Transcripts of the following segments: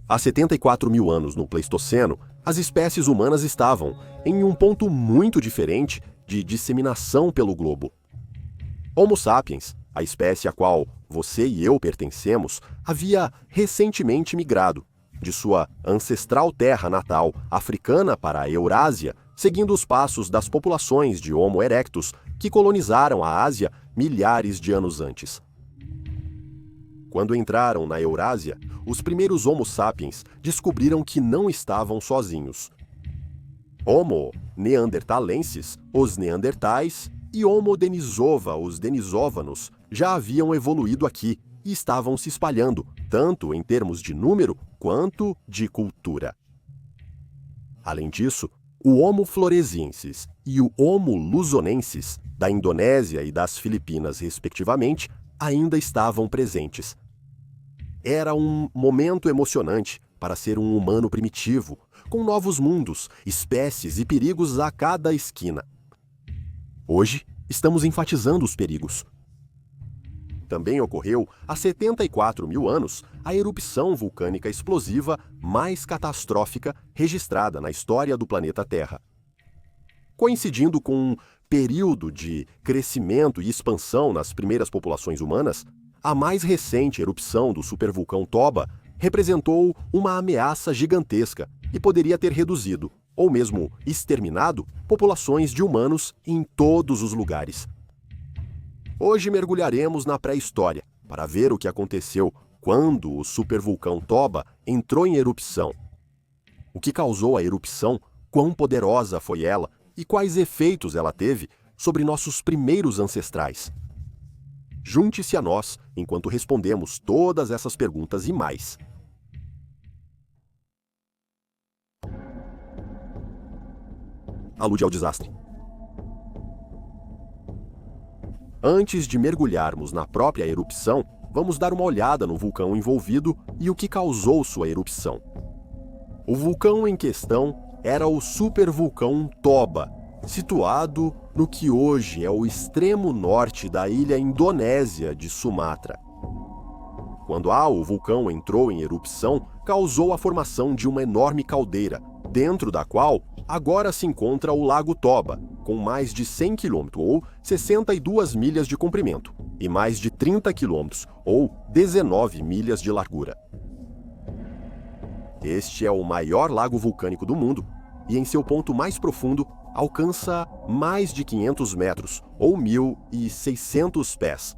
Há 74 mil anos no Pleistoceno, as espécies humanas estavam em um ponto muito diferente de disseminação pelo globo. Homo sapiens, a espécie a qual você e eu pertencemos, havia recentemente migrado de sua ancestral terra natal africana para a Eurásia, seguindo os passos das populações de Homo erectus que colonizaram a Ásia milhares de anos antes. Quando entraram na Eurásia, os primeiros Homo sapiens descobriram que não estavam sozinhos. Homo neanderthalensis, os neandertais, e Homo denisova, os denisovanos, já haviam evoluído aqui e estavam se espalhando, tanto em termos de número quanto de cultura. Além disso, o Homo floresiensis e o Homo luzonensis, da Indonésia e das Filipinas, respectivamente, ainda estavam presentes. Era um momento emocionante para ser um humano primitivo, com novos mundos, espécies e perigos a cada esquina. Hoje, estamos enfatizando os perigos. Também ocorreu, há 74 mil anos, a erupção vulcânica explosiva mais catastrófica registrada na história do planeta Terra. Coincidindo com um período de crescimento e expansão nas primeiras populações humanas, a mais recente erupção do supervulcão Toba representou uma ameaça gigantesca e poderia ter reduzido, ou mesmo exterminado, populações de humanos em todos os lugares. Hoje mergulharemos na pré-história para ver o que aconteceu quando o supervulcão Toba entrou em erupção. O que causou a erupção, quão poderosa foi ela e quais efeitos ela teve sobre nossos primeiros ancestrais. Junte-se a nós enquanto respondemos todas essas perguntas e mais. Alude ao desastre. Antes de mergulharmos na própria erupção, vamos dar uma olhada no vulcão envolvido e o que causou sua erupção. O vulcão em questão era o supervulcão Toba, situado no que hoje é o extremo norte da ilha indonésia de Sumatra. Quando o vulcão entrou em erupção, causou a formação de uma enorme caldeira, dentro da qual agora se encontra o Lago Toba, com mais de 100 km ou 62 milhas de comprimento e mais de 30 km ou 19 milhas de largura. Este é o maior lago vulcânico do mundo e, em seu ponto mais profundo, alcança mais de 500 metros ou 1.600 pés.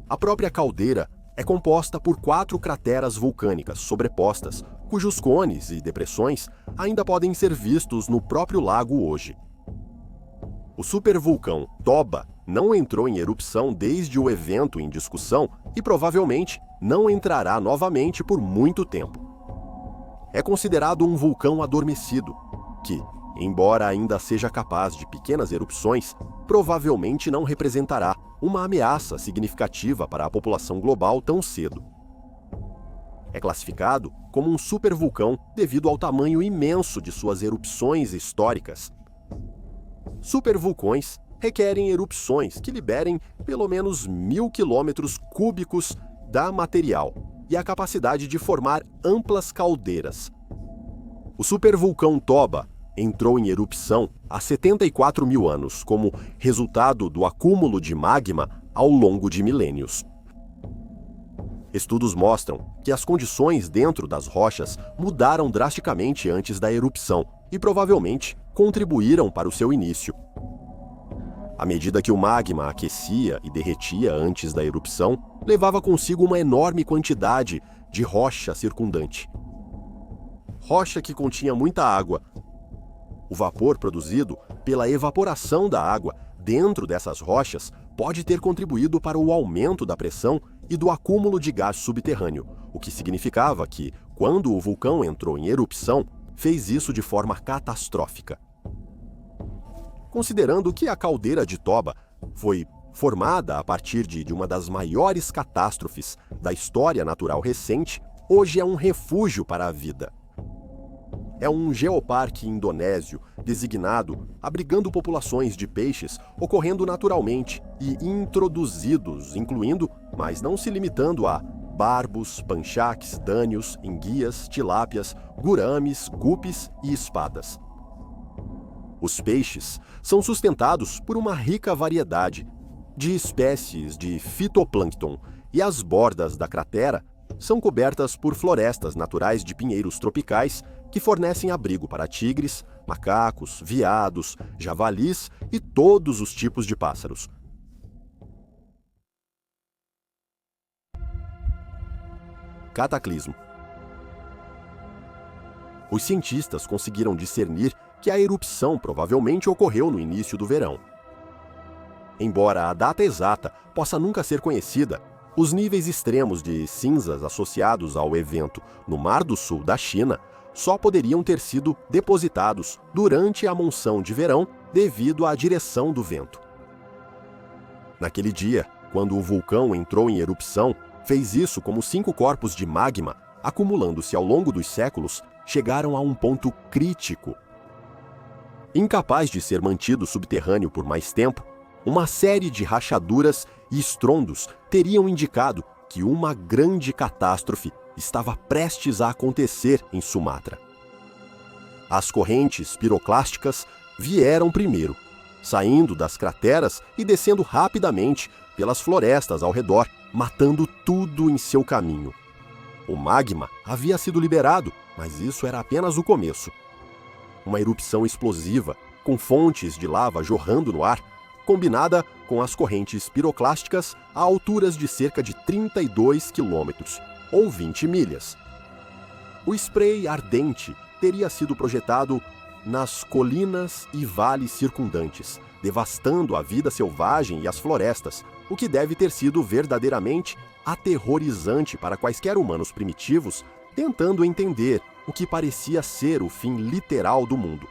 A própria caldeira é composta por 4 crateras vulcânicas sobrepostas, cujos cones e depressões ainda podem ser vistos no próprio lago hoje. O supervulcão Toba não entrou em erupção desde o evento em discussão e provavelmente não entrará novamente por muito tempo. É considerado um vulcão adormecido, que, embora ainda seja capaz de pequenas erupções, provavelmente não representará uma ameaça significativa para a população global tão cedo. É classificado como um supervulcão devido ao tamanho imenso de suas erupções históricas. Supervulcões requerem erupções que liberem pelo menos 1.000 quilômetros cúbicos da material e a capacidade de formar amplas caldeiras. O supervulcão Toba entrou em erupção há 74 mil anos como resultado do acúmulo de magma ao longo de milênios. Estudos mostram que as condições dentro das rochas mudaram drasticamente antes da erupção e provavelmente contribuíram para o seu início. À medida que o magma aquecia e derretia antes da erupção, levava consigo uma enorme quantidade de rocha circundante. Rocha que continha muita água. O vapor produzido pela evaporação da água dentro dessas rochas pode ter contribuído para o aumento da pressão e do acúmulo de gás subterrâneo, o que significava que, quando o vulcão entrou em erupção, fez isso de forma catastrófica. Considerando que a caldeira de Toba foi formada a partir de uma das maiores catástrofes da história natural recente, hoje é um refúgio para a vida. É um geoparque indonésio designado abrigando populações de peixes ocorrendo naturalmente e introduzidos, incluindo, mas não se limitando a, barbos, panchaques, dânios, enguias, tilápias, gurames, gupes e espadas. Os peixes são sustentados por uma rica variedade de espécies de fitoplâncton e as bordas da cratera são cobertas por florestas naturais de pinheiros tropicais que fornecem abrigo para tigres, macacos, veados, javalis e todos os tipos de pássaros. Cataclismo. Os cientistas conseguiram discernir que a erupção provavelmente ocorreu no início do verão. Embora a data exata possa nunca ser conhecida, os níveis extremos de cinzas associados ao evento no Mar do Sul da China só poderiam ter sido depositados durante a monção de verão devido à direção do vento. Naquele dia, quando o vulcão entrou em erupção, fez isso como 5 corpos de magma, acumulando-se ao longo dos séculos, chegaram a um ponto crítico. Incapaz de ser mantido subterrâneo por mais tempo, uma série de rachaduras e estrondos teriam indicado que uma grande catástrofe estava prestes a acontecer em Sumatra. As correntes piroclásticas vieram primeiro, saindo das crateras e descendo rapidamente pelas florestas ao redor, matando tudo em seu caminho. O magma havia sido liberado, mas isso era apenas o começo. Uma erupção explosiva, com fontes de lava jorrando no ar, combinada com as correntes piroclásticas a alturas de cerca de 32 quilômetros, ou 20 milhas. O spray ardente teria sido projetado nas colinas e vales circundantes, devastando a vida selvagem e as florestas, o que deve ter sido verdadeiramente aterrorizante para quaisquer humanos primitivos tentando entender o que parecia ser o fim literal do mundo.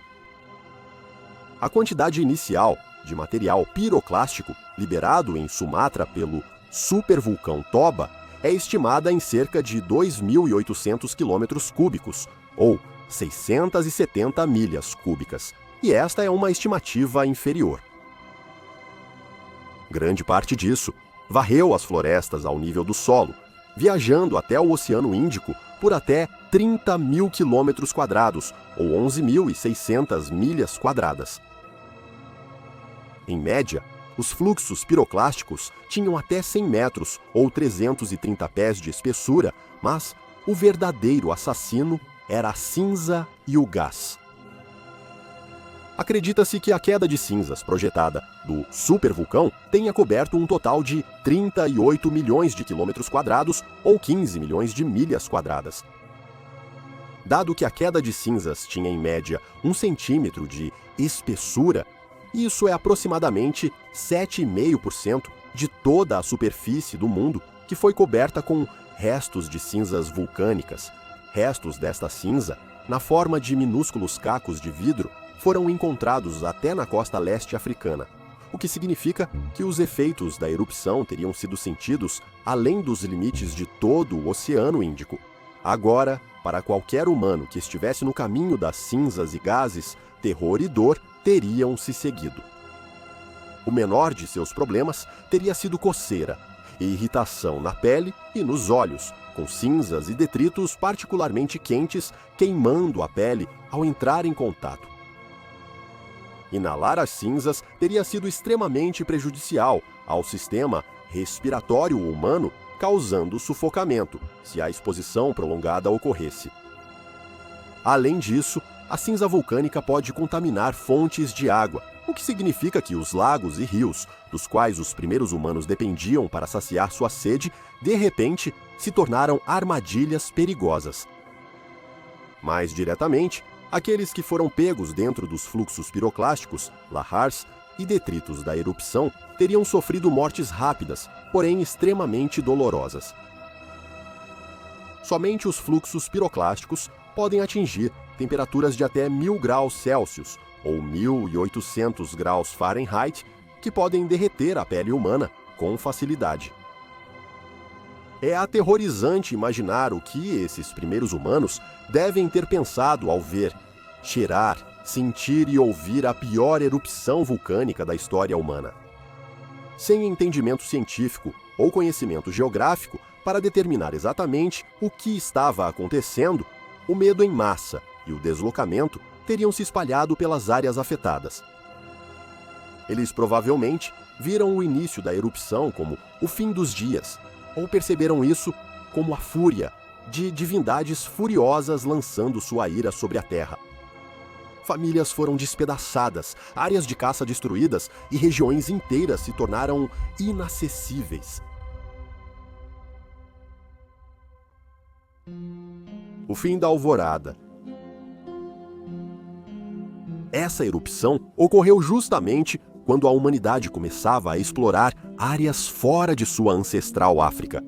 A quantidade inicial de material piroclástico liberado em Sumatra pelo supervulcão Toba é estimada em cerca de 2.800 quilômetros cúbicos, ou 670 milhas cúbicas, e esta é uma estimativa inferior. Grande parte disso varreu as florestas ao nível do solo, viajando até o Oceano Índico por até 30 mil quilômetros quadrados, ou 11.600 milhas quadradas. Em média, os fluxos piroclásticos tinham até 100 metros ou 330 pés de espessura, mas o verdadeiro assassino era a cinza e o gás. Acredita-se que a queda de cinzas projetada do supervulcão tenha coberto um total de 38 milhões de quilômetros quadrados ou 15 milhões de milhas quadradas. Dado que a queda de cinzas tinha em média 1 centímetro de espessura, isso é aproximadamente 7,5% de toda a superfície do mundo que foi coberta com restos de cinzas vulcânicas. Restos desta cinza, na forma de minúsculos cacos de vidro, foram encontrados até na costa leste africana, o que significa que os efeitos da erupção teriam sido sentidos além dos limites de todo o Oceano Índico. Agora, para qualquer humano que estivesse no caminho das cinzas e gases, terror e dor teriam se seguido. O menor de seus problemas teria sido coceira e irritação na pele e nos olhos, com cinzas e detritos particularmente quentes queimando a pele ao entrar em contato. Inalar as cinzas teria sido extremamente prejudicial ao sistema respiratório humano, causando sufocamento, se a exposição prolongada ocorresse. Além disso, a cinza vulcânica pode contaminar fontes de água, o que significa que os lagos e rios, dos quais os primeiros humanos dependiam para saciar sua sede, de repente se tornaram armadilhas perigosas. Mais diretamente, aqueles que foram pegos dentro dos fluxos piroclásticos, lahars e detritos da erupção teriam sofrido mortes rápidas, porém extremamente dolorosas. Somente os fluxos piroclásticos podem atingir temperaturas de até 1.000 graus Celsius ou 1.800 graus Fahrenheit, que podem derreter a pele humana com facilidade. É aterrorizante imaginar o que esses primeiros humanos devem ter pensado ao ver, cheirar, sentir e ouvir a pior erupção vulcânica da história humana. Sem entendimento científico ou conhecimento geográfico, Para determinar exatamente o que estava acontecendo, o medo em massa e o deslocamento teriam se espalhado pelas áreas afetadas. Eles provavelmente viram o início da erupção como o fim dos dias, ou perceberam isso como a fúria de divindades furiosas lançando sua ira sobre a Terra. Famílias foram despedaçadas, áreas de caça destruídas e regiões inteiras se tornaram inacessíveis. O fim da alvorada. Essa erupção ocorreu justamente quando a humanidade começava a explorar áreas fora de sua ancestral África.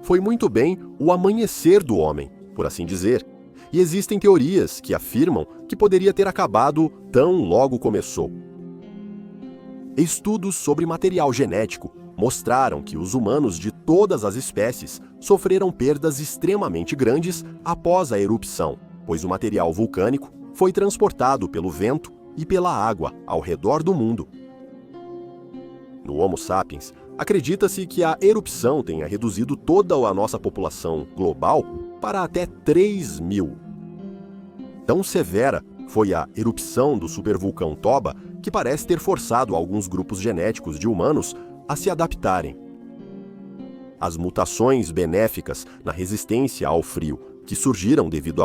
Foi muito bem o amanhecer do homem, por assim dizer, e existem teorias que afirmam que poderia ter acabado tão logo começou. Estudos sobre material genético mostraram que os humanos de todas as espécies sofreram perdas extremamente grandes após a erupção, pois o material vulcânico foi transportado pelo vento e pela água ao redor do mundo. No Homo sapiens, acredita-se que a erupção tenha reduzido toda a nossa população global para até 3.000. Tão severa foi a erupção do supervulcão Toba que parece ter forçado alguns grupos genéticos de humanos a se adaptarem. As mutações benéficas na resistência ao frio que surgiram devido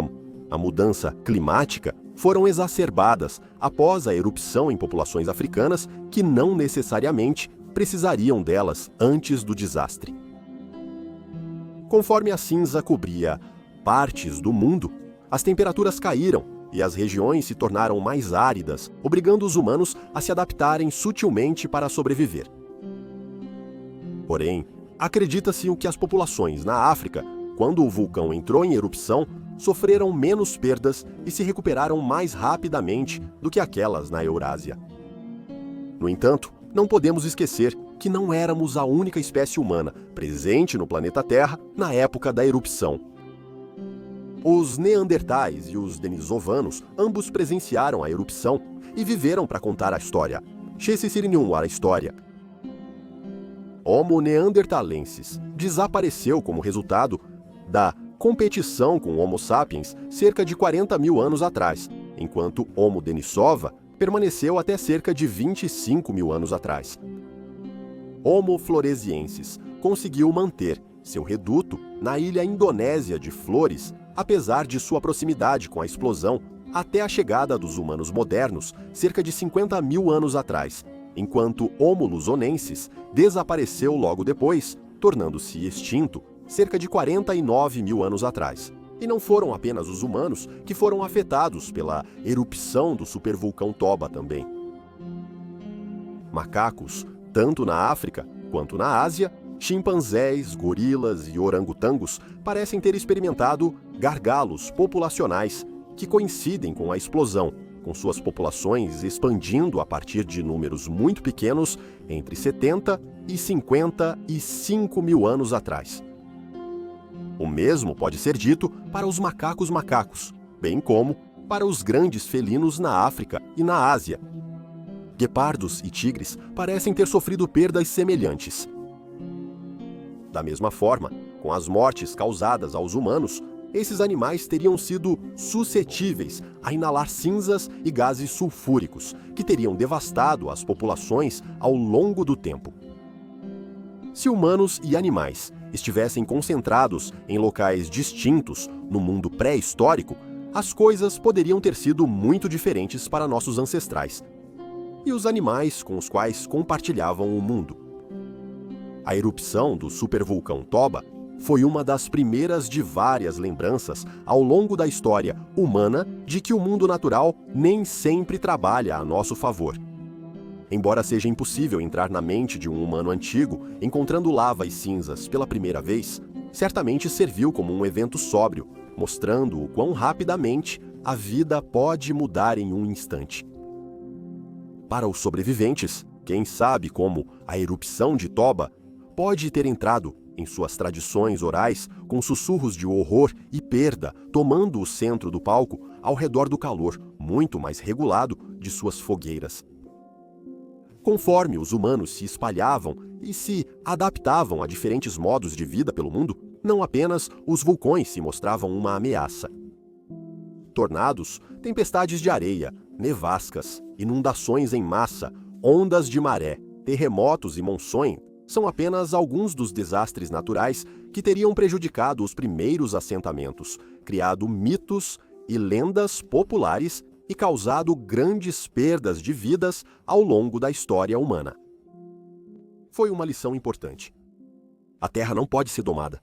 à mudança climática foram exacerbadas após a erupção em populações africanas que não necessariamente precisariam delas antes do desastre. Conforme a cinza cobria partes do mundo, as temperaturas caíram e as regiões se tornaram mais áridas, obrigando os humanos a se adaptarem sutilmente para sobreviver. Porém, acredita-se que as populações na África, quando o vulcão entrou em erupção, sofreram menos perdas e se recuperaram mais rapidamente do que aquelas na Eurásia. No entanto, não podemos esquecer que não éramos a única espécie humana presente no planeta Terra na época da erupção. Os neandertais e os denisovanos ambos presenciaram a erupção e viveram para contar a história. A história. Homo neanderthalensis desapareceu como resultado da competição com Homo sapiens cerca de 40.000 anos atrás, enquanto Homo denisova permaneceu até cerca de 25.000 anos atrás. Homo floresiensis conseguiu manter seu reduto na ilha indonésia de Flores, apesar de sua proximidade com a explosão até a chegada dos humanos modernos cerca de 50.000 anos atrás, enquanto Homo luzonensis desapareceu logo depois, tornando-se extinto cerca de 49.000 anos atrás. E não foram apenas os humanos que foram afetados pela erupção do supervulcão Toba também. Macacos, tanto na África quanto na Ásia, chimpanzés, gorilas e orangotangos parecem ter experimentado gargalos populacionais que coincidem com a explosão, com suas populações expandindo a partir de números muito pequenos entre 70 e 55.000 anos atrás. O mesmo pode ser dito para os macacos, bem como para os grandes felinos na África e na Ásia. Guepardos e tigres parecem ter sofrido perdas semelhantes. Da mesma forma, com as mortes causadas aos humanos, esses animais teriam sido suscetíveis a inalar cinzas e gases sulfúricos, que teriam devastado as populações ao longo do tempo. Se humanos e animais estivessem concentrados em locais distintos no mundo pré-histórico, as coisas poderiam ter sido muito diferentes para nossos ancestrais e os animais com os quais compartilhavam o mundo. A erupção do supervulcão Toba foi uma das primeiras de várias lembranças ao longo da história humana de que o mundo natural nem sempre trabalha a nosso favor. Embora seja impossível entrar na mente de um humano antigo encontrando lava e cinzas pela primeira vez, certamente serviu como um evento sóbrio, mostrando o quão rapidamente a vida pode mudar em um instante. Para os sobreviventes, quem sabe como a erupção de Toba pode ter entrado em suas tradições orais com sussurros de horror e perda tomando o centro do palco ao redor do calor muito mais regulado de suas fogueiras. Conforme os humanos se espalhavam e se adaptavam a diferentes modos de vida pelo mundo, não apenas os vulcões se mostravam uma ameaça. Tornados, tempestades de areia, nevascas, inundações em massa, ondas de maré, terremotos e monções são apenas alguns dos desastres naturais que teriam prejudicado os primeiros assentamentos, criado mitos e lendas populares e causado grandes perdas de vidas ao longo da história humana. Foi uma lição importante. A Terra não pode ser domada.